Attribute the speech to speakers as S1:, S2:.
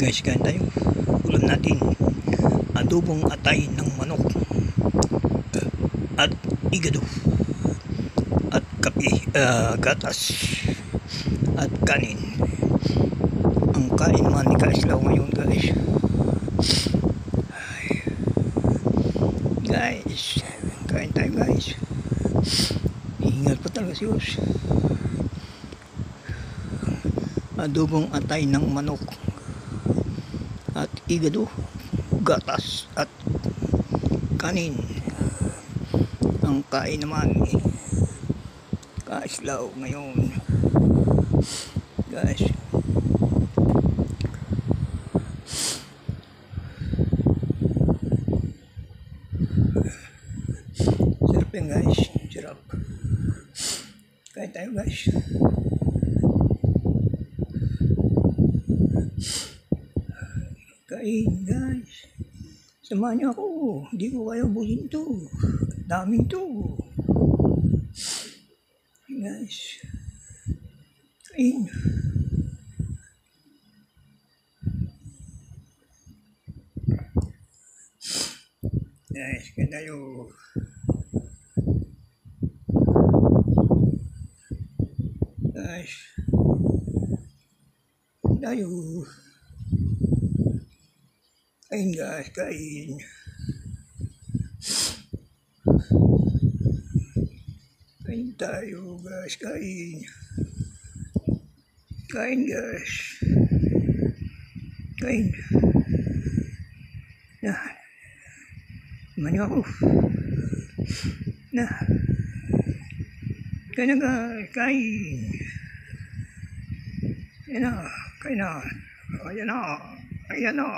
S1: Guys, kain tayo. Ulam natin, adobong atay ng manok at igado at kape, gatas at kanin. Ang kain man ni Kaislaw ngayon, guys. Guys, kain tayo, guys. Ingat pa talaga si Os. Adobong atay ng manok at igado, gatas at kanin. Ang kain naman ni Kaislaw ngayon, guys. Sarap yan, guys. Sarap. Kain tayo, guys. Kain, guys. Samahan niyo ako. Hindi ko kaya ubusin to. Daming to. Guys. Kain. Guys, kain tayo. Guys. Kain tayo. Kain, guys, kain. Kain tayo, guys, kain. Kain, guys. Kain. Nah. Samahan niyo ako. Nah. Kain na, guys, kain. Ayan na, kain na. Ayan na, ayan na.